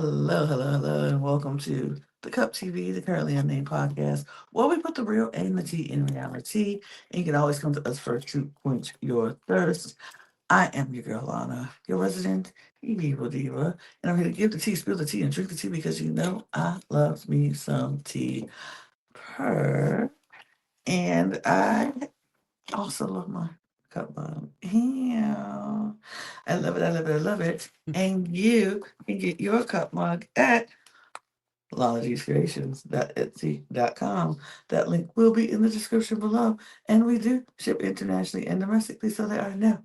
Hello, and welcome to the Cup TV, the Currently Unnamed Podcast, where we put the real and the tea in reality. And you can always come to us first to quench your thirst. I am your girl, Lana, your resident evil diva, and I'm here to give the tea, spill the tea, and drink the tea because you know I love me some tea. Purr. And I also love my cup mug. Yeah. I love it, I love it, I love it. And you can get your cup mug at LanaGCreations.etsy.com. That link will be in the description below. And we do ship internationally and domestically, so there are no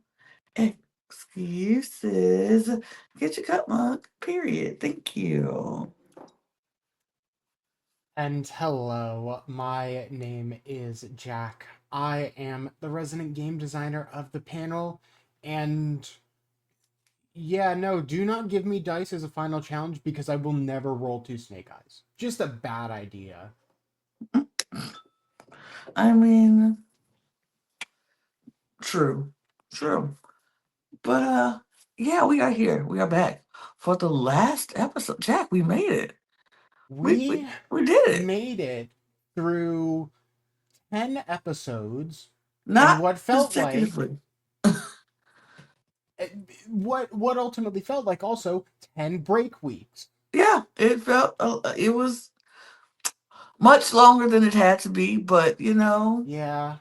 excuses. Get your cup mug, period. Thank you. And hello, my name is Jack. I am the resident game designer of the panel. And yeah, no, do not give me dice as a final challenge because I will never roll two snake eyes. Just a bad idea. I mean, true. True. But yeah, we are here. We are back for the last episode. Jack, we made it. We we, We we did it. made it through 10 episodes and Not what felt like consecutively. eh, what ultimately felt like also 10 break weeks. Yeah, it was much longer than it had to be, but Yeah.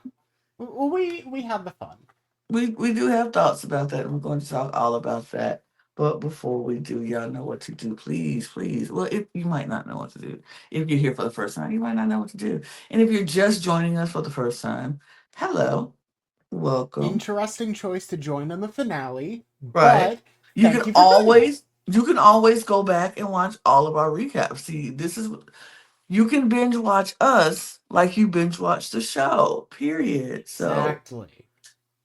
We had the fun. we do have thoughts about that, and we're going to talk all about that. But before we do, y'all know what to do. Please, please. Well, if you might not know what to do. If you're here for the first time, you might not know what to do. And if you're just joining us for the first time, hello, welcome. Interesting choice to join in the finale, Right. but You can thank you for joining us. always you can always go back and watch all of our recaps. See, this is you can binge watch us like you binge watch the show. Period. So Exactly.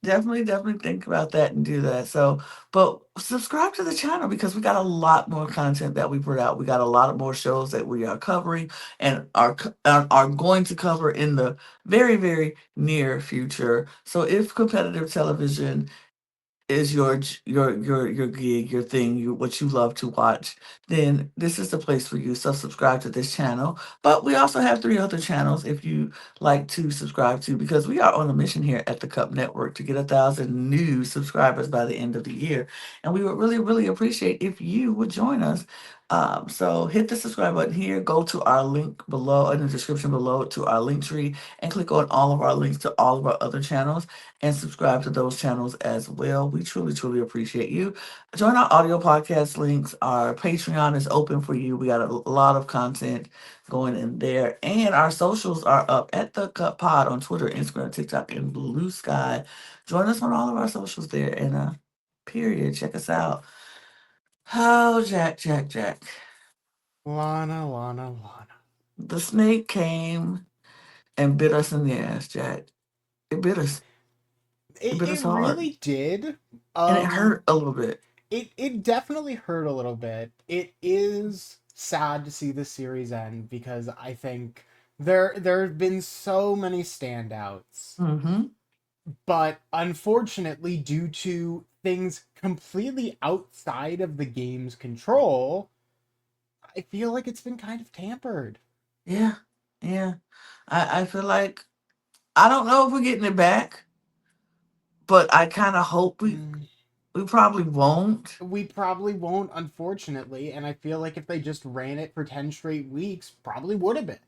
definitely think about that and do that. So, but subscribe to the channel because we got a lot more content that we put out. We got a lot of more shows that we are covering and are going to cover in the very near future. So, if competitive television is your gig, your thing, what you love to watch, then this is the place for you. So subscribe to this channel. But we also have three other channels if you like to subscribe to, because we are on a mission here at the Cup Network to get 1,000 new subscribers by the end of the year. And we would really appreciate if you would join us. So hit the subscribe button here, go to our link below in the description below to our link tree and click on all of our links to all of our other channels and subscribe to those channels as well. We truly appreciate you. Join our audio podcast links. Our Patreon is open for you. We got a lot of content going in there. And our socials are up at the Cup Pod on Twitter, Instagram, TikTok, and Blue Sky. Join us on all of our socials there. And period. Check us out. Oh, Jack. Lana, Lana, Lana. The snake came and bit us in the ass, Jack. It bit us. It bit It us hard. really did. And it Um, hurt a little bit. it definitely hurt a little bit. It is sad to see the series end because I think there have been so many standouts, Mm-hmm. but unfortunately, due to things completely outside of the game's control, I feel like it's been kind of tampered. Yeah, yeah. I feel like I don't know if we're getting it back, but I kind of hope Mm, we probably won't we probably won't, unfortunately, and I feel like if they just ran it for 10 straight weeks, probably would have been.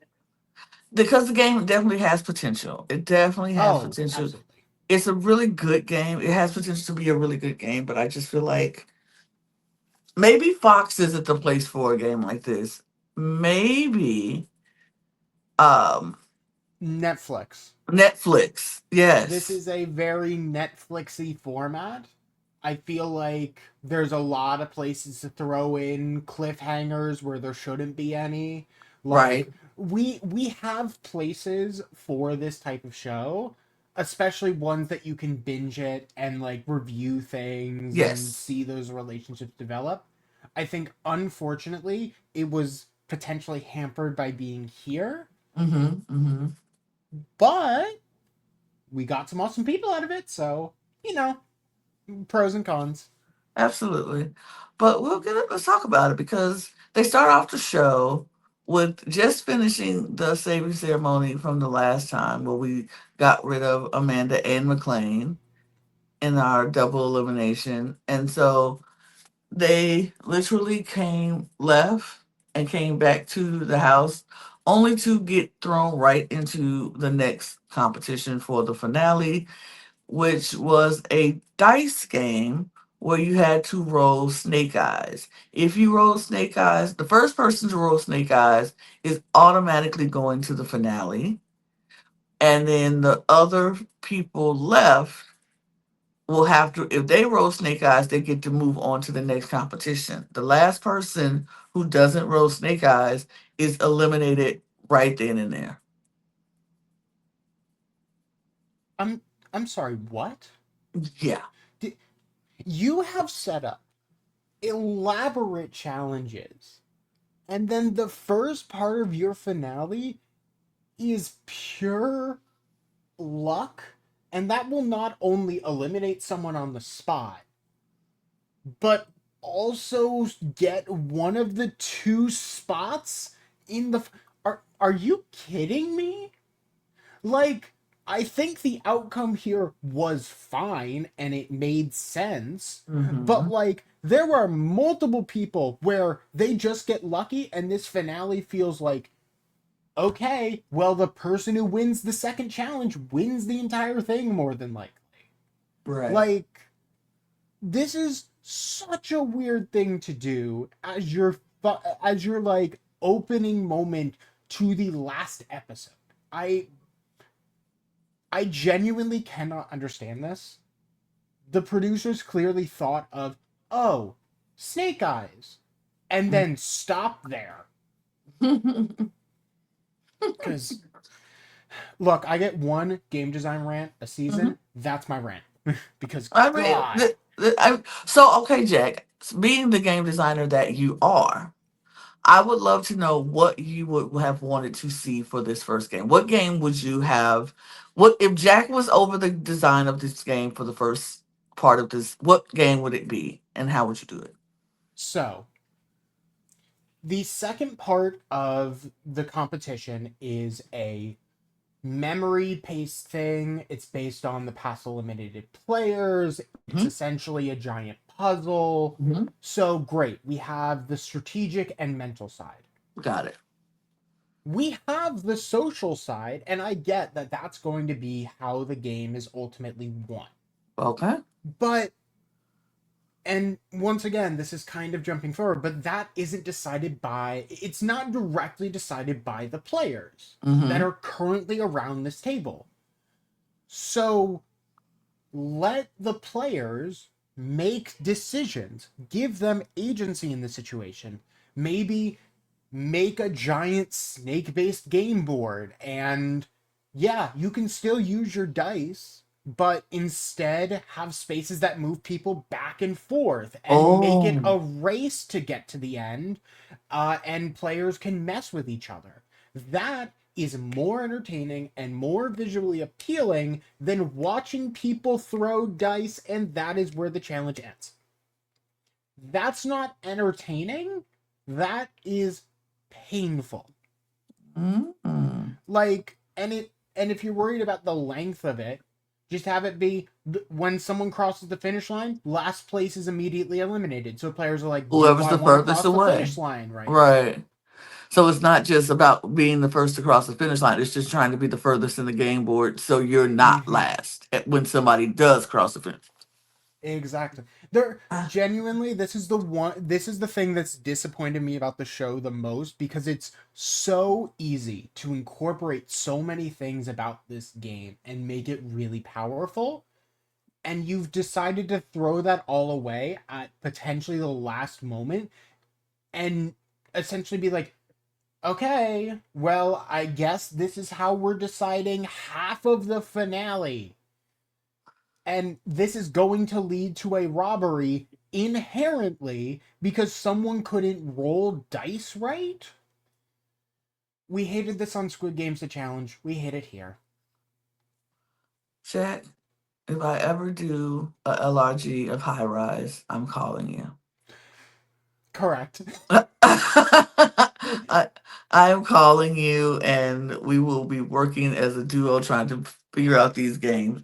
because the game definitely has potential. It definitely has Oh, potential. absolutely. It's a really good game. It has potential to be a really good game, but I just feel like maybe Fox isn't the place for a game like this. Maybe um Netflix. Netflix. This Yes. is a very Netflixy format. I feel like there's a lot of places to throw in cliffhangers where there shouldn't be any. Right. Like we have places for this type of show, especially ones that you can binge it and like review things and Yes. see those relationships develop. I think unfortunately it was potentially hampered by being here, Mm-hmm. but we got some awesome people out of it, so you know, pros and cons. Absolutely. But let's talk about it because They start off the show with just finishing the saving ceremony from the last time where we got rid of Amanda and McLean in our double elimination. And so they literally left and came back to the house only to get thrown right into the next competition for the finale, which was a dice game where you had to roll snake eyes. If you roll snake eyes, the first person to roll snake eyes is automatically going to the finale. And then the other people left will have to, if they roll snake eyes, they get to move on to the next competition. The last person who doesn't roll snake eyes is eliminated right then and there. I'm I'm sorry, what? Yeah. Did, you have set up elaborate challenges, and then the first part of your finale is pure luck, and that will not only eliminate someone on the spot, but also get one of the two spots in the. Are you kidding me? Like, I think the outcome here was fine and it made sense, but Hmm. like, there are multiple people where they just get lucky, and this finale feels like, okay, well, the person who wins the second challenge wins the entire thing more than likely. Right. Like, this is such a weird thing to do as your like opening moment to the last episode. I I genuinely cannot understand this. The producers clearly thought of, oh, Snake Eyes, and then stop there. Because, look, I get one game design rant a Mhm. season. That's my rant. Because, I mean, God. so okay, Jack, being the game designer that you are, I would love to know what you would have wanted to see for this first game. What game would you have? What if Jack was over the design of this game for the first part of this? What game would it be, and how would you do it? So, the second part of the competition is a memory based thing. It's based on the past eliminated players. It's Hmm. essentially a giant puzzle. Hmm. So great. We have the strategic and mental side. Got it. We have the social side, and I get that that's going to be how the game is ultimately won. Okay. But, and once again, this is kind of jumping forward, but that isn't decided by, it's not directly decided by the players that Hmm. are currently around this table. So let the players make decisions, give them agency in the situation. Maybe make a giant snake based game board, and yeah, you can still use your dice, but instead have spaces that move people back and forth and make it Oh. a race to get to the end, and players can mess with each other. That is more entertaining and more visually appealing than watching people throw dice, and that is where the challenge ends. That's not entertaining. That is painful. Mm. And if you're worried about the length of it, just have it be when someone crosses the finish line, last place is immediately eliminated. So players are like, do Whoever's I the want to furthest cross the away. finish line right now? Right. So it's not just about being the first to cross the finish line. It's just trying to be the furthest in the game board so you're not Mm-hmm. last when somebody does cross the finish. Exactly. There Ah. genuinely, this is the thing that's disappointed me about the show the most, because it's so easy to incorporate so many things about this game and make it really powerful, and you've decided to throw that all away at potentially the last moment and essentially be like, okay, well, I guess this is how we're deciding half of the finale, and this is going to lead to a robbery inherently because someone couldn't roll dice right. We hated this on Squid Games The Challenge. We hate it here. Jack, if I ever do a LRG of High Rise, I'm calling you. Correct. I I am calling you, and we will be working as a duo trying to figure out these games.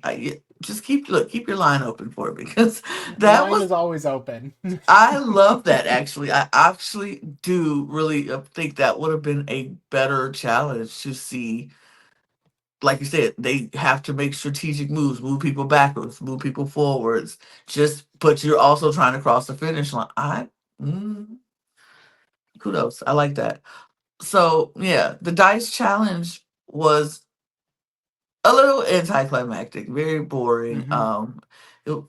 Just keep your line open for it because that Line was is always open. I love that actually. I actually do really think that would have been a better challenge to see. Like you said, they have to make strategic moves, move people backwards, move people forwards. Just, but you're also trying to cross the finish line. Mm, kudos. I like that. So yeah, the dice challenge was a little anticlimactic, very boring. Hmm.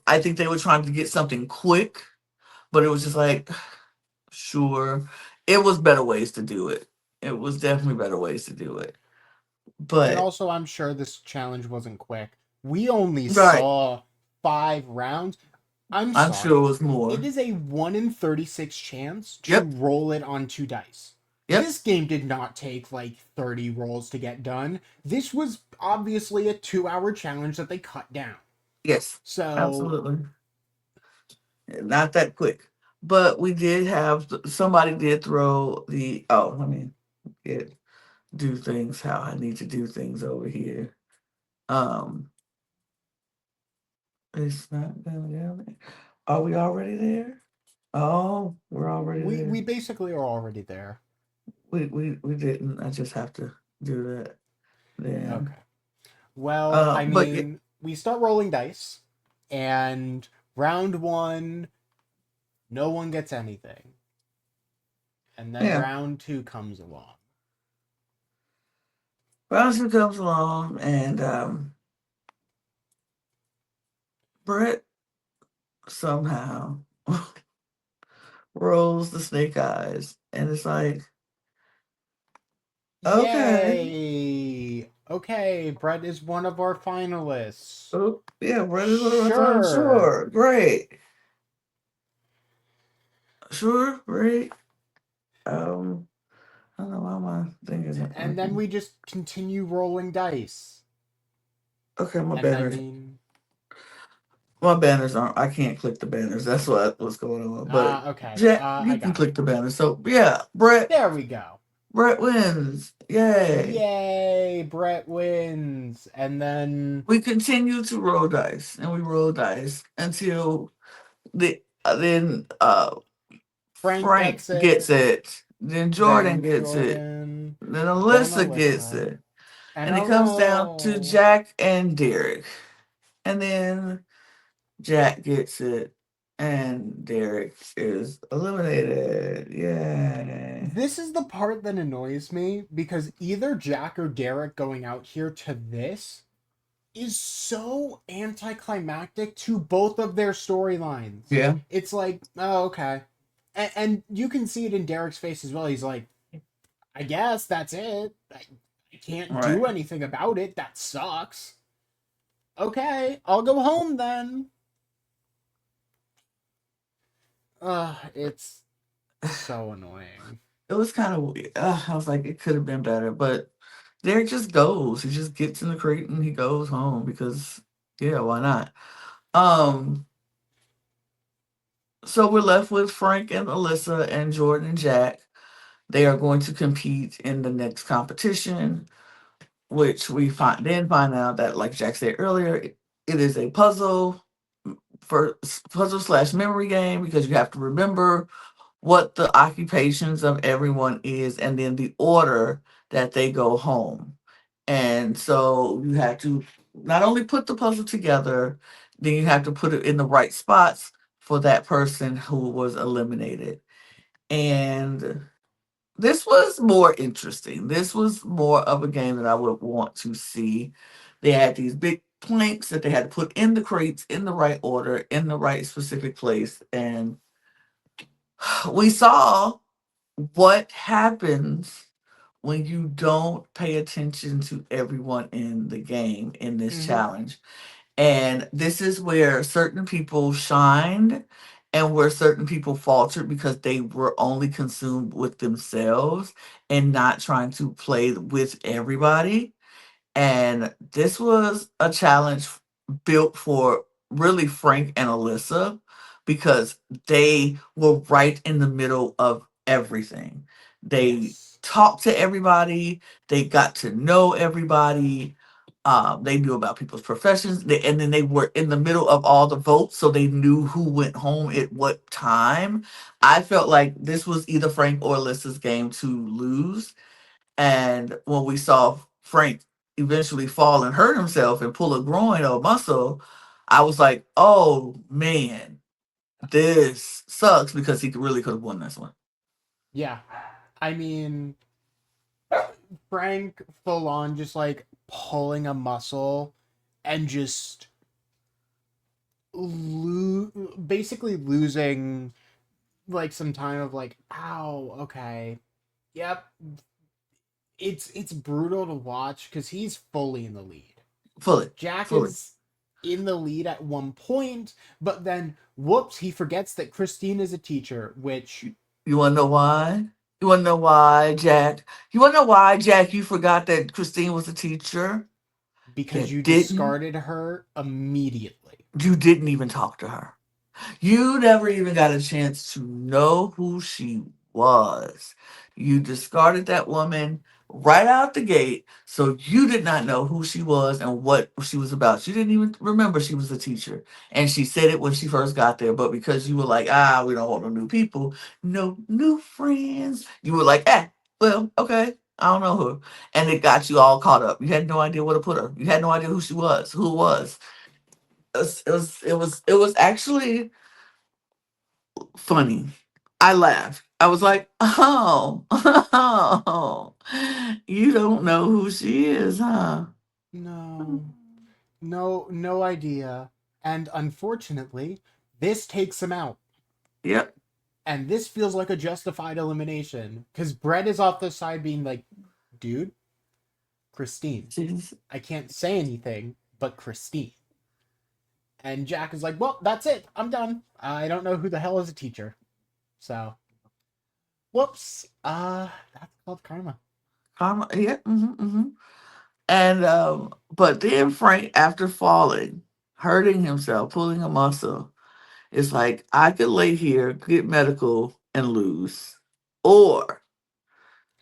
I think they were trying to get something quick, but it was just like, sure, it was better ways to do it. It was definitely better ways to do it. And But also, I'm sure this challenge wasn't quick. We only right, saw 5 rounds. I'm I'm sure sorry. it was It more. is a 1 in 36 chance to Yep, roll it on 2 dice. yep, This game did not take like 30 rolls to get done. This was obviously a 2-hour challenge that they cut down. yes, So, absolutely. Not that quick. But we did have somebody did throw the let me get do things how I need to do things over here. Um it's not gonna get there. Are we already there? Oh, we're already we there. basically are already there. We didn't. I just have to do that then. Okay. Well, I But mean, we start rolling dice, and round 1, no one gets anything. And then yeah, round 2 comes along. Bronson comes along and Brett somehow rolls the snake eyes, and it's like, okay. Yay! Okay, Brett is one of our finalists. Oh, yeah, Brett is one of my friends. Sure. Sure, great. Sure, great. Um, I don't know why my thing isn't And then working. we just continue rolling dice. Okay, And I mean, my banners aren't. I can't click the banners. That's what's going on. But okay. Jack, I you can got it. click the banners. So yeah, Brett, There we go. Brett wins. Yay! Yay! Brett wins. And then We continue to roll dice, and we roll dice until then Frank Frank gets gets it. it. Then Jordan Then gets it. Jordan. Then Then Alyssa gets Alyssa. it. And And it a comes down to roll. Jack and Derek. And then Jack gets it. And Derek is eliminated. Yay. This is the part that annoys me because either Jack or Derek going out here to this is so anticlimactic to both of their storylines. Yeah. It's like, oh, okay. And you can see it in Derek's face as well. He's like, I guess that's it. I can't Right. do anything about it. That sucks. Okay, I'll go home then. It's so annoying. It was kind of weird. I was like, it could have been better. But Derek just goes. He just gets in the crate and he goes home because, yeah, why not? Um, so we're left with Frank and Alyssa and Jordan and Jack. They are going to compete in the next competition, which we find out that, like Jack said earlier, it is a for puzzle slash memory game because you have to remember what the occupations of everyone is and then the order that they go home. And so you have to not only put the puzzle together, then you have to put it in the right spots for that person who was eliminated. And this was more interesting. This was more of a game that I would want to see. They had these big planks that they had to put in the crates in the right order, in the right specific place. And we saw what happens when you don't pay attention to everyone in the game in this Mm-hmm. challenge. And this is where certain people shined and where certain people faltered because they were only consumed with themselves and not trying to play with everybody. And this was a challenge built for really Frank and Alyssa because they were right in the middle of everything. They Yes. talked to everybody, they got to know everybody. They knew about people's professions, and then they were in the middle of all the votes, so they knew who went home at what time. I felt like this was either Frank or Alyssa's game to lose, and when we saw Frank eventually fall and hurt himself and pull a groin or a muscle, I was like, oh man, this sucks because he really could have won this one. Yeah. I mean, Frank full on just like pulling a muscle and just basically losing like some time of like, ow, okay. Yep. It's brutal to watch cuz he's fully in the lead. Fully, Jack fully. is in the lead at one point, but then whoops, he forgets that Christine is a teacher, which You want to know why? You want to know why, Jack? You want to know why, Jack? You forgot that Christine was a teacher. because You you didn't. discarded her immediately. You didn't even talk to her. You never even got a chance to know who she was. You discarded that woman right out the gate, so you did not know who she was and what she was about. You didn't even remember she was a teacher. And she said it when she first got there, but because you were like, we don't want no new people, no new friends, you were like, well, okay. I don't know her. And it got you all caught up. You had no idea where to put her. You had no idea who she was, who it was. It was actually funny. I laughed. I was like, oh, oh, you don't know who she is, huh? No. No idea. And unfortunately, this takes him out. Yep. And this feels like a justified elimination because Brett is off the side being like, dude, Christine. She's I can't say anything but Christine. And Jack is like, well, that's it. I'm done. I don't know who the hell is a teacher. So, whoops. That's called karma. karma. Yeah. And but then Frank, after falling, hurting himself, pulling a muscle, is like, I could lay here, get medical, and lose, or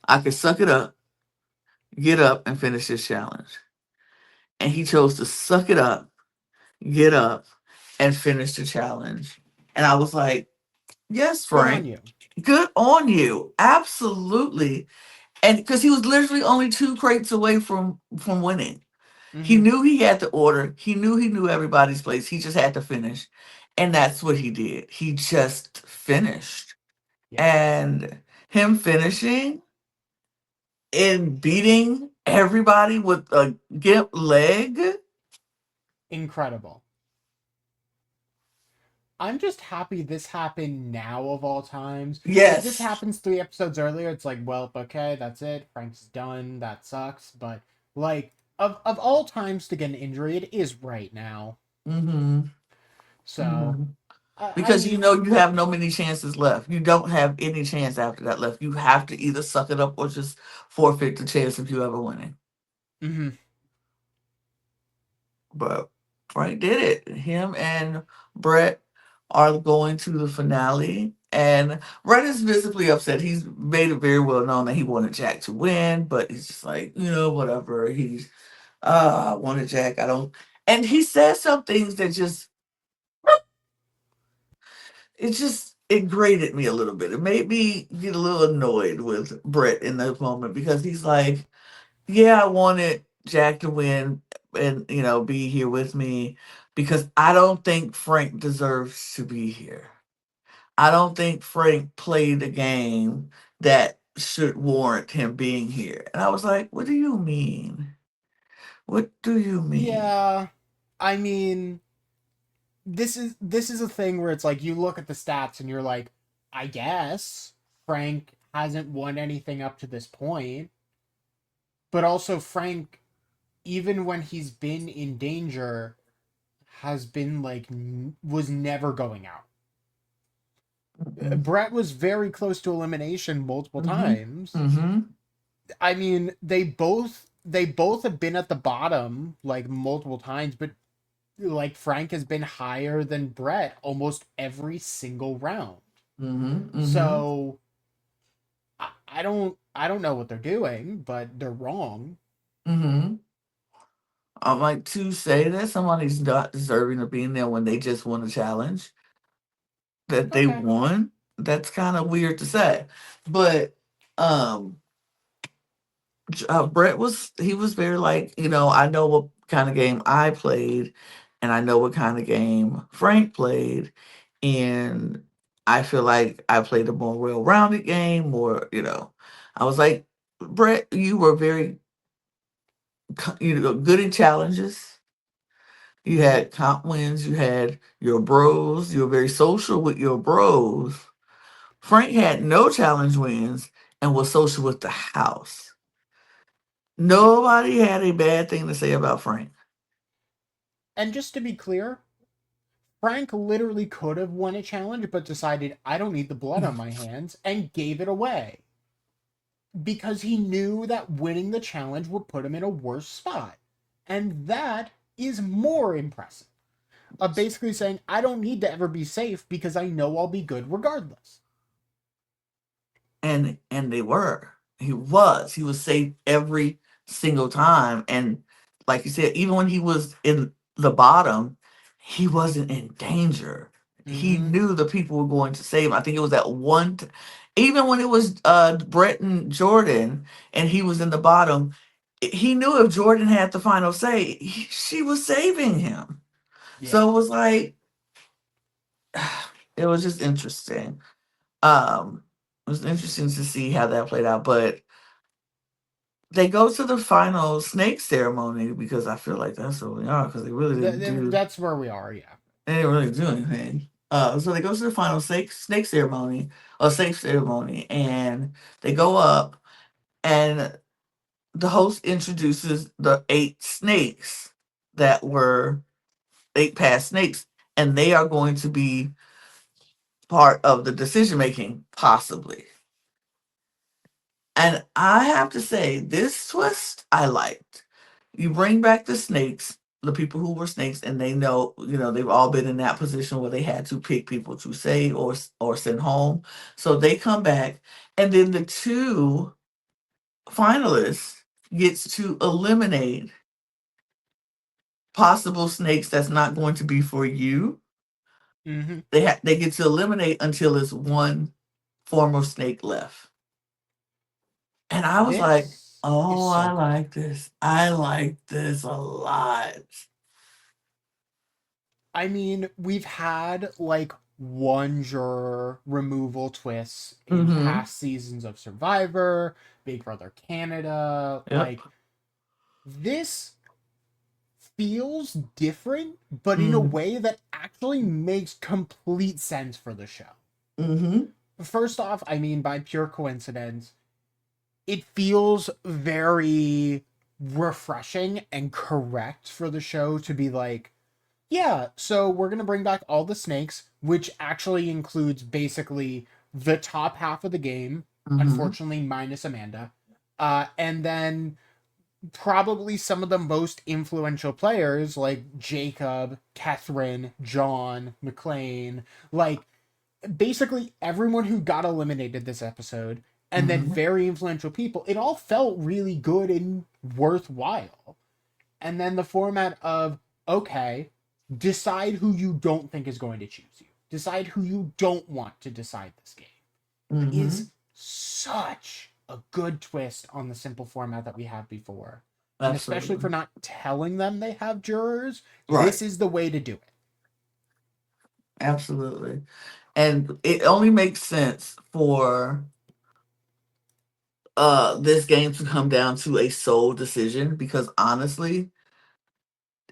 I could suck it up, get up, and finish this challenge. And he chose to suck it up, get up, and finish the challenge. And I was like, yes, Good on Frank, you. good on you. Absolutely. And because he was literally only two crates away from winning. He Mm-hmm. knew he had to order. He knew everybody's place. He just had to finish. And that's what he did. He just finished. Yep. And him finishing and beating everybody with a gimp leg. Incredible. I'm just happy this happened now of all times. If this Yes. happens 3 episodes earlier, it's like, well, okay, that's it. Frank's done. That sucks. But like, of all times to get an injury, it is right now. Mm-hmm. So, Mm-hmm. I Because you mean, know you have no many chances left. You don't have any chance after that left. You have to either suck it up or just forfeit the chance of you ever winning. mhm. But Frank did it. Him and Brett are going to the finale. And Brett is visibly upset. He's made it very well known that he wanted Jack to win, but he's just like, whatever. He's I wanted Jack. I don't and he says some things that it grated me a little bit. It made me get a little annoyed with Brett in that moment because he's like, yeah, I wanted Jack to win and be here with me because I don't think Frank deserves to be here. I don't think Frank played a game that should warrant him being here. And I was like, what do you mean? What do you mean? Yeah. I mean, this is a thing where it's like you look at the stats and you're like, I guess Frank hasn't won anything up to this point, but also Frank, even when he's been in danger, has been like was never going out. Mm-mm. Brett was very close to elimination multiple Mhm. times. Mhm. I mean, they both have been at the bottom like multiple times, but like Frank has been higher than Brett almost every single round. Mm-hmm. Mm-hmm. So I don't know what they're doing, but they're wrong. Mm-hmm. I'm like to say that somebody's not deserving of being there when they just won a challenge that they Okay. won. That's kind of weird to say, but um, Brett was he was very like I know what kind of game I played, and I know what kind of game Frank played, and I feel like I played a more well-rounded game. More, I was like, Brett, you were very good in challenges. You Mm-hmm. had comp wins. You had your bros. You were very social with your bros. Frank had no challenge wins and was social with the house. Nobody had a bad thing to say about Frank. And just to be clear, Frank literally could have won a challenge, but decided I don't need the blood on my hands and gave it away because he knew that winning the challenge would put him in a worse spot. And that is more impressive. Of basically saying, I don't need to ever be safe because I know I'll be good regardless. And they were. He was safe every single time, and like you said, even when he was in the bottom, he wasn't in danger. He Mm-hmm. knew the people were going to save him. I think it was that one even when it was Brett and Jordan and he was in the bottom, he knew if Jordan had the final say, she was saving him. Yeah. So it was like it was just interesting. It was interesting to see how that played out, but they go to the final snake ceremony because I feel like that's what we are because they really didn't do That's where we are, yeah. they didn't really do anything. So they go to the final snake ceremony or safe ceremony, and they go up, and the host introduces the 8 snakes that were 8 past snakes, and they are going to be part of the decision making, possibly. And I have to say, this twist I liked. You bring back the snakes, the people who were snakes, and they know, they've all been in that position where they had to pick people to save or send home. So they come back, and then the two finalists gets to eliminate possible snakes that's not going to be for you. Mm-hmm. They get to eliminate until there's one former snake left. And I was like, This is oh, so I good. like this. I like this a lot. I mean, we've had like one juror removal twists in Mm-hmm. past seasons of Survivor, Big Brother Canada. Yep. Like, this feels different, but in a Mm-hmm. way that actually makes complete sense for the show. Mm-hmm. First off, I mean, by pure coincidence, it feels very refreshing and correct for the show to be like, yeah, so we're going to bring back all the snakes, which actually includes basically the top half of the game, Mm-hmm. unfortunately, minus Amanda. And then probably some of the most influential players like Jacob, Catherine, John, McLean, like basically everyone who got eliminated this episode, and then Mm-hmm. very influential people. It all felt really good and worthwhile. And then the format of, okay, decide who you don't think is going to choose you, decide who you don't want to decide this game, Mm-hmm. is such a good twist on the simple format that we had before. And especially Absolutely. for not telling them they have jurors, Right. this is the way to do it. Absolutely. And it only makes sense for this game to come down to a sole decision because honestly,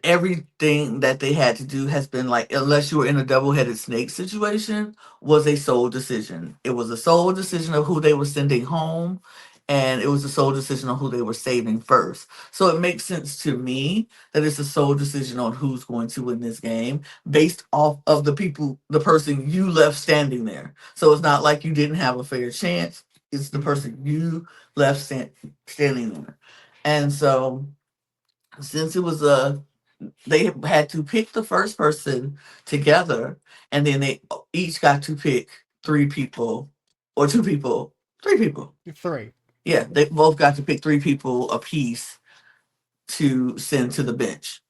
everything that they had to do has been like, unless you were in a double-headed snake situation, was a sole decision. It was a sole decision of who they were sending home, and it was a sole decision on who they were saving first. So it makes sense to me that it's a sole decision on who's going to win this game based off of the person you left standing there. So it's not like you didn't have a fair chance. It's the Mm-hmm. person you left standing there. And so since it was a they had to pick the first person together, and then they each got to pick three people or two people, three people. Three. Yeah, they both got to pick three people apiece to send to the bench.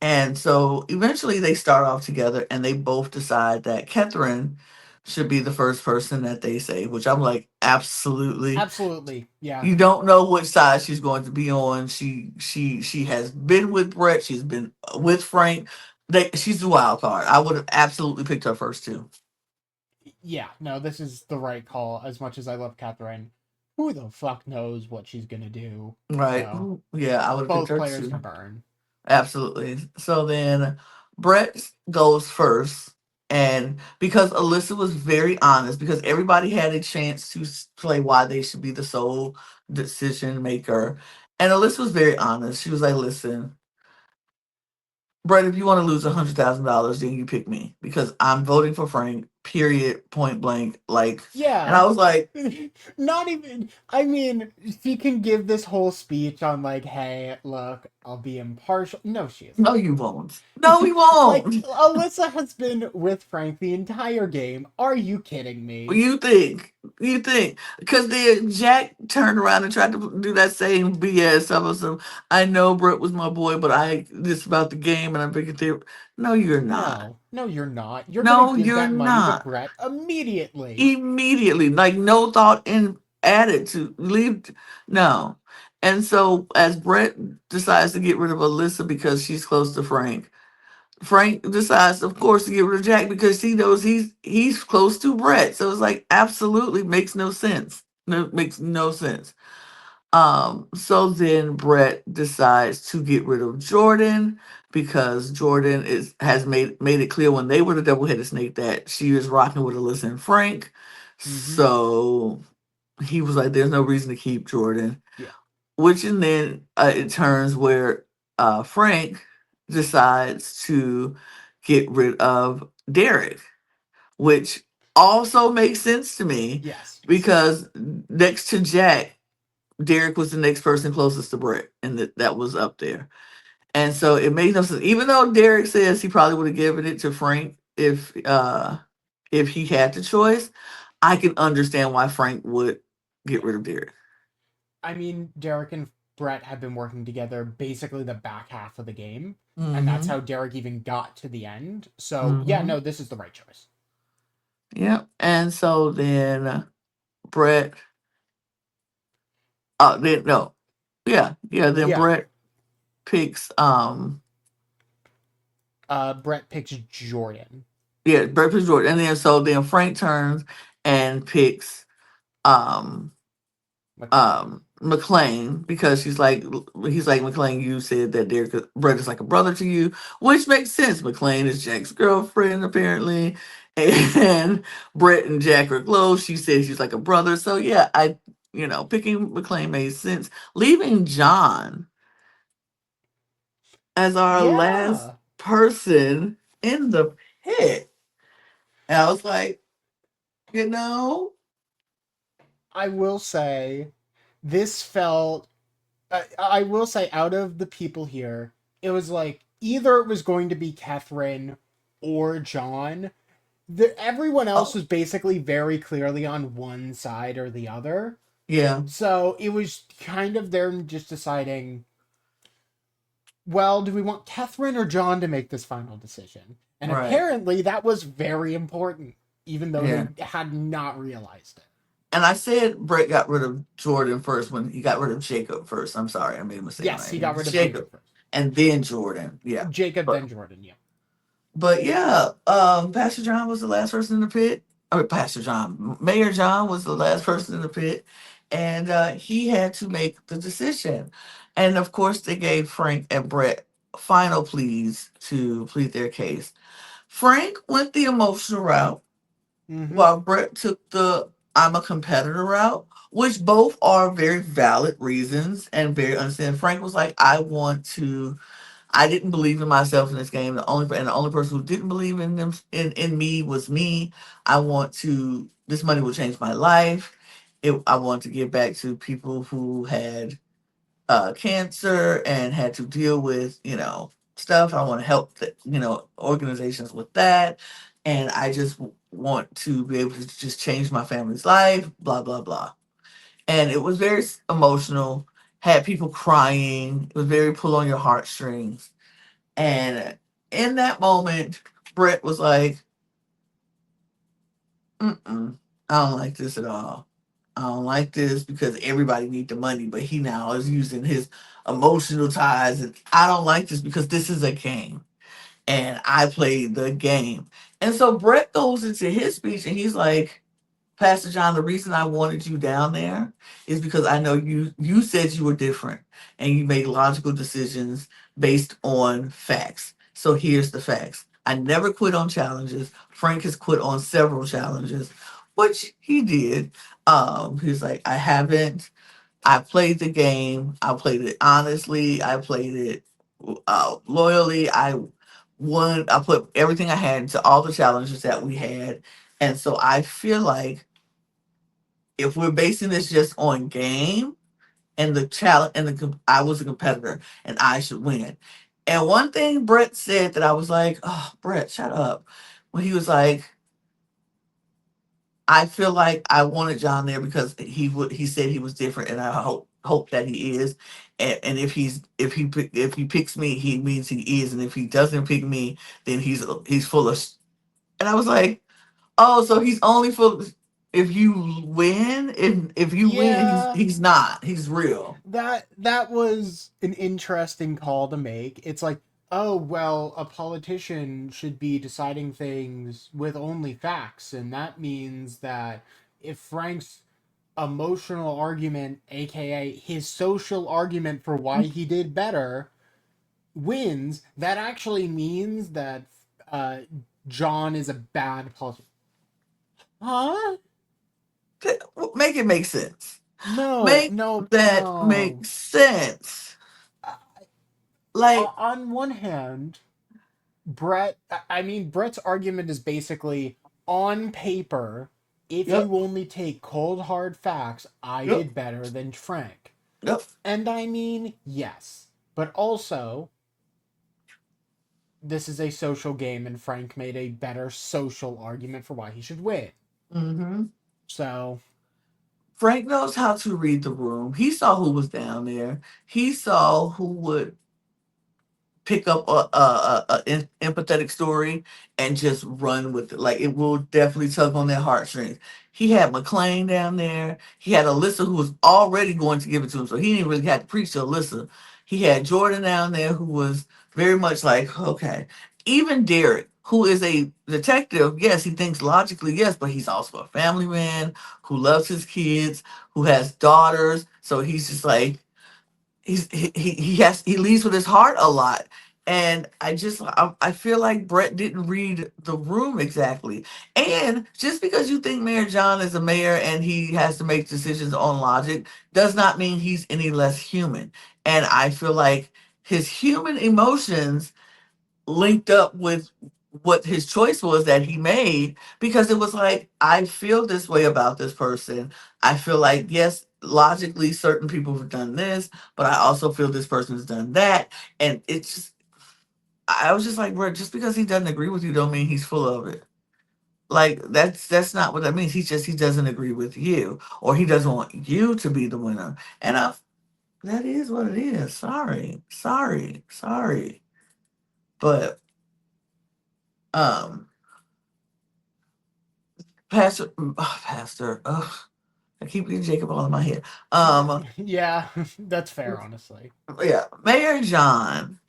And so eventually they start off together and they both decide that Catherine should be the first person that they save, which I'm like, absolutely. Absolutely. Yeah. You don't know which side she's going to be on. She has been with Brett, she's been with Frank. She's the wild card. I would have absolutely picked her first too. Yeah. No, this is the right call. As much as I love Catherine, who the fuck knows what she's gonna do? Right. So Yeah, I would have picked both her players can too. burn. Absolutely. So then Brett goes first. And because Alyssa was very honest, because everybody had a chance to play why they should be the sole decision maker. And Alyssa was very honest. She was like, listen, Brett, if you want to lose $100,000, then you pick me because I'm voting for Frank, period, point blank. Like, and Yeah. I was like, Not even. I mean, she can give this whole speech on like, "Hey, look, I'll be impartial." No, she no, isn't. you won't. No, he Like won't. Alyssa has been with Frank the entire game. Are you kidding me? You think, you think, because then Jack turned around and tried to do that same BS. I know Brett was my boy, but I this about the game, and I'm picking their. No, you're not. No, no, you're not. You're gonna No, give you're that money to not. Brett immediately. Immediately, like no thought in added to leave. No, and so as Brett decides to get rid of Alyssa because she's close to Frank, Frank decides, of course, to get rid of Jack because he knows he's close to Brett. So it's like absolutely makes no sense. No, makes no sense. So then Brett decides to get rid of Jordan because Jordan is has made it clear when they were the double headed snake that she was rocking with Alyssa and Frank. Mm-hmm. So he was like, "There's no reason to keep Jordan." Yeah. Which and then it turns where Frank decides to get rid of Derek, which also makes sense to me Yes. because next to Jack, Derek was the next person closest to Brett, and that was up there. And so it made no sense. Even though Derek says he probably would have given it to Frank if he had the choice, I can understand why Frank would get rid of Derek. I mean, Derek and Brett have been working together basically the back half of the game, and that's Mm-hmm. how Derek even got to the end. So yeah, Mm-hmm. no, this is the right choice. Yep. And so then Brett then no. Yeah, then Yeah. Brett picks Brett picks Jordan. yeah, Brett picks Jordan. And then so then Frank turns and picks um McLean. McLean because he's like McLean, you said that Derek Brett is like a brother to you, which makes sense. McLean is Jack's girlfriend apparently, and Brett and Jack are close. She says she's like a brother, so yeah, picking McLean made sense. Leaving John as our last Yeah. person in the pit, and I was like, you know, I will say this felt I will say out of the people here, it was like either it was going to be Catherine or John. Everyone else oh was basically very clearly on one side or the other. yeah, So it was kind of them just deciding, well, do we want Catherine or John to make this final decision? And right, apparently that was very important, even though yeah. they had not realized it. And I said Brett got rid of Jordan first when he got rid of Jacob first. I'm sorry, I made a mistake on Yes, that. he It got was rid of Jacob Jacob first. and then Jordan. Yeah. Jacob, But then Jordan, yeah. but yeah, Pastor John was the last person in the pit. Or Pastor John, Mayor John was the last person in the pit, and he had to make the decision. And of course, they gave Frank and Brett final pleas to plead their case. Frank went the emotional route, Mm-hmm. while Brett took the I'm a competitor route, which both are very valid reasons and very understandable. Frank was like, I didn't believe in myself in this game. The only person who didn't believe in them in me was me. This money will change my life. I want to give back to people who had cancer and had to deal with, stuff. I want to help the, organizations with that, and I just want to be able to just change my family's life. Blah blah blah. And it was very emotional. Had people crying. It was very pull on your heartstrings. And in that moment, Brett was like, "Mm-mm, I don't like this at all. I don't like this because everybody need the money, but he now is using his emotional ties, and I don't like this because this is a game, and I played the game." And so Brett goes into his speech, and he's like, "Pastor John, the reason I wanted you down there is because I know you said you were different and you made logical decisions based on facts. So here's the facts. I never quit on challenges. Frank has quit on several challenges, which he did. He's like, I haven't. I played the game. I played it honestly. I played it loyally. I won. I put everything I had into all the challenges that we had. And so I feel like if we're basing this just on game and the challenge and I was a competitor and I should win. And one thing Brett said that I was like, oh, Brett, shut up. When he was like, I feel like I wanted John there because he said he was different, and I hope that he is. And if he picks me, he means he is, and if he doesn't pick me, then he's full of. And I was like, oh, so he's only full if you win. If you win, Yeah, he's not. He's real. that was an interesting call to make. It's like, oh well, a politician should be deciding things with only facts, and that means that if Frank's emotional argument, aka his social argument for why he did better, wins, that actually means that uh, John is a bad politician. Huh? Make it make sense. No, Make no, that make no. sense. Like, On one hand, Brett's argument is basically on paper, if yep, you only take cold hard facts, I yep, did better than Frank. yep. And I mean, yes. But also, this is a social game, and Frank made a better social argument for why he should win. hmm So, Frank knows how to read the room. He saw who was down there. He saw who would pick up a empathetic story and just run with it. Like it will definitely tug on their heartstrings. He had McLean down there. He had Alyssa who was already going to give it to him, so he didn't really have to preach to Alyssa. He had Jordan down there who was very much like, okay. Even Derek, who is a detective, yes, he thinks logically, yes, but he's also a family man who loves his kids, who has daughters. So he's just like, he leads with his heart a lot. And I feel like Brett didn't read the room exactly. And just because you think Mayor John is a mayor and he has to make decisions on logic does not mean he's any less human. And I feel like his human emotions linked up with what his choice was that he made, because it was like, I feel this way about this person. I feel like, yes, logically certain people have done this, but I also feel this person's done that. And it's just, I was just like, bro, just because he doesn't agree with you don't mean he's full of it. Like that's not what that means. He doesn't agree with you, or he doesn't want you to be the winner. And that is what it is. Sorry. But um Pastor. Ugh, I keep getting Jacob all in my head. yeah, that's fair, honestly. Yeah, Mayor John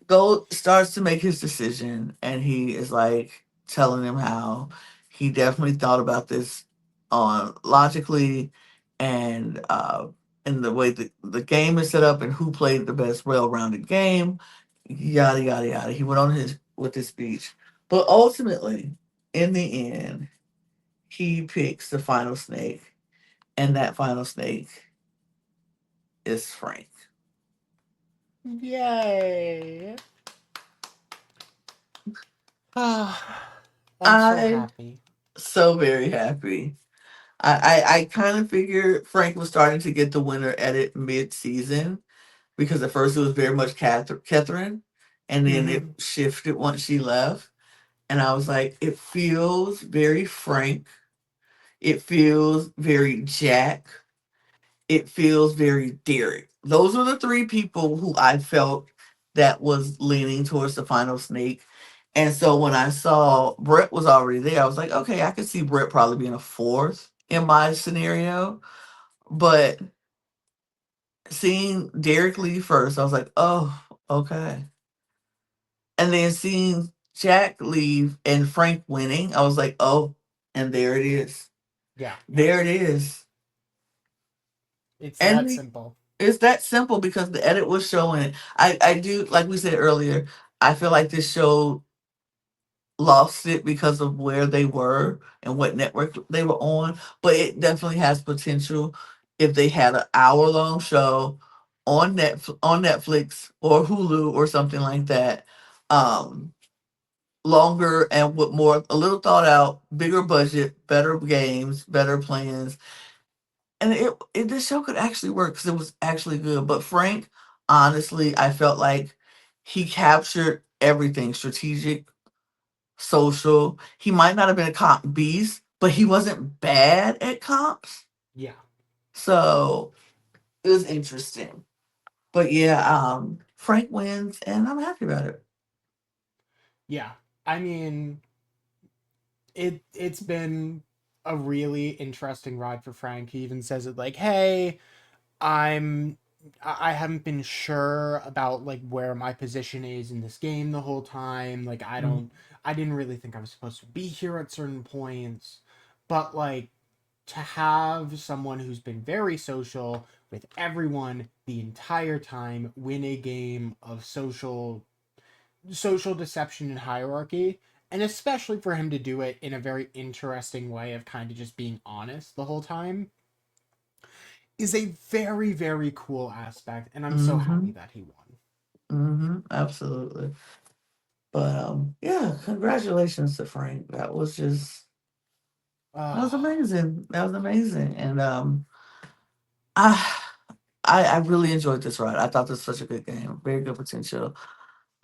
go starts to make his decision, and he is like telling him how he definitely thought about this on logically, and in the way the game is set up, and who played the best well-rounded game. Yada yada yada. He went on his with his speech, but ultimately, in the end, he picks the final snake, and that final snake is Frank. Yay. I'm so I'm happy. so very happy. I kind of figured Frank was starting to get the winner edit mid season, because at first it was very much Catherine. and then it Mm-hmm. shifted once she left. And I was like, it feels very Frank. It feels very Jack. It feels very Derek. Those are the three people who I felt that was leaning towards the final snake. And so when I saw Brett was already there, I was like, okay, I could see Brett probably being a fourth in my scenario. But seeing Derek leave first, I was like, oh, okay. And then seeing Jack leave and Frank winning, I was like, oh, and there it is. Yeah, There it is. it's that And simple. it's that simple because the edit was showing it. I do, like we said earlier, I feel like this show lost it because of where they were and what network they were on, but it definitely has potential if they had an hour long show on Netflix or Hulu or something like that. Um Longer and with more a little thought out, bigger budget, better games, better plans. And it this show could actually work because it was actually good. But Frank, honestly, I felt like he captured everything strategic, social. He might not have been a comp beast, but he wasn't bad at comps. Yeah, So it was interesting. But yeah, Frank wins and I'm happy about it. yeah. I mean, it's been a really interesting ride for Frank. He even says it like, "Hey, I'm I haven't been sure about like where my position is in this game the whole time. Like Mm. I didn't really think I was supposed to be here at certain points, but like to have someone who's been very social with everyone the entire time win a game of social deception and hierarchy, and especially for him to do it in a very interesting way of kind of just being honest the whole time is a very, very cool aspect, and I'm so happy Mhm. that he won. Mhm. Absolutely. But yeah, congratulations to Frank. That was Oh, amazing. That was amazing. And I I really enjoyed this ride. I thought this was such a good game. Very good potential.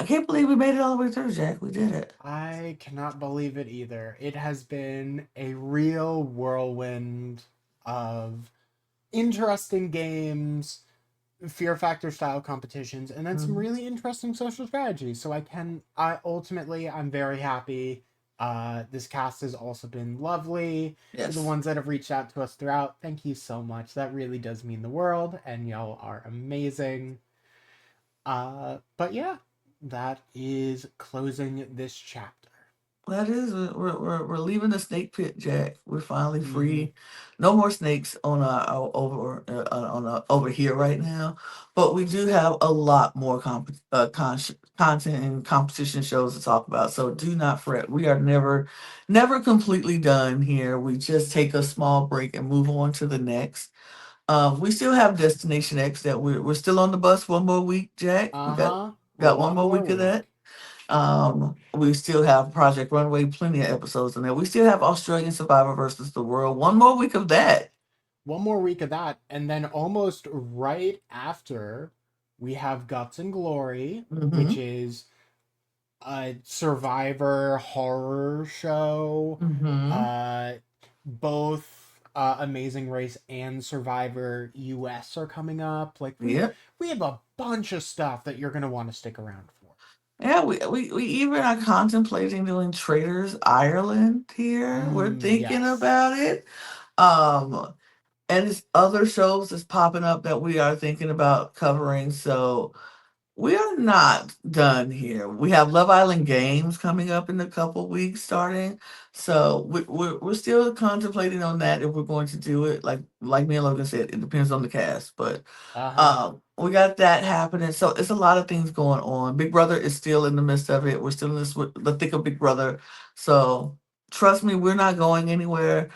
I can't believe we made it all the way through, Jack. We did it. I cannot believe it either. It has been a real whirlwind of interesting games, fear factor style competitions, and then some Mhm. really interesting social strategies. So I ultimately I'm very happy. This cast has also been lovely. To the Yes. ones that have reached out to us throughout, thank you so much. That really does mean the world, and y'all are amazing. But yeah, that is closing this chapter. That is, we're leaving the snake pit, Jack. We're finally Mm-hmm. free. No more snakes on over here right now, but we do have a lot more content and competition shows to talk about. So do not fret. We are never completely done here. We just take a small break and move on to the next. We still have Destination X that we're still on the bus one more week, Jack. We Uh-huh. got one One more more week of that. week. We still have Project Runway, plenty of episodes in there. We still have Australian Survivor versus the World. One more week of that. One more week of that, and then almost right after, we have Guts and Glory, which Mm-hmm. is a survivor horror show. Mm-hmm. Uh, both Amazing Race and Survivor US are coming up. Like Yep. we have a bunch of stuff that you're gonna want to stick around for. Yeah, we even are contemplating doing Traders Ireland here. We're thinking Yes. about it. Um, and there's other shows that's popping up that we are thinking about covering. So we are not done here. We have Love Island Games coming up in a couple weeks starting. So we're still contemplating on that if we're going to do it. Like me and Logan said, it depends on the cast. But Uh huh. we got that happening. So it's a lot of things going on. Big Brother is still in the midst of it. We're still in the thick of Big Brother. So trust me, we're not going anywhere.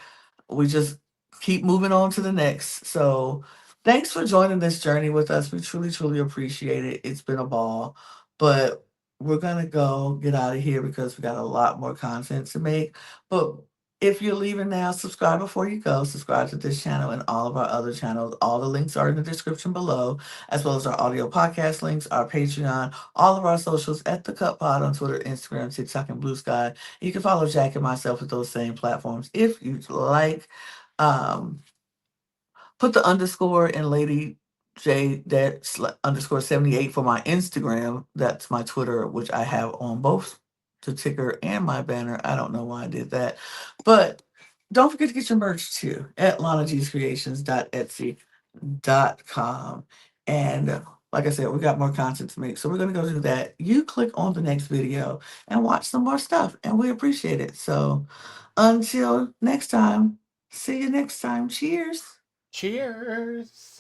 We just keep moving on to the next. So thanks for joining this journey with us. We truly, truly appreciate it. It's been a ball. But we're gonna go get out of here because we got a lot more content to make. But If you're leaving now, subscribe before you go. Subscribe to this channel and all of our other channels. All the links are in the description below, as well as our audio podcast links, our Patreon, all of our socials at The Cup Pod on Twitter, Instagram, TikTok, and Blue Sky. You can follow Jack and myself at those same platforms if you'd like. Um, Put the underscore in Lady J that underscore 78 for my Instagram. That's my Twitter, which I have on both the ticker and my banner. I don't know why I did that. But don't forget to get your merch too at lanagscreations.etsy.com. And like I said, we got more content to make. So we're going to go do that. You click on the next video and watch some more stuff. And we appreciate it. So until next time, see you next time. Cheers. Cheers.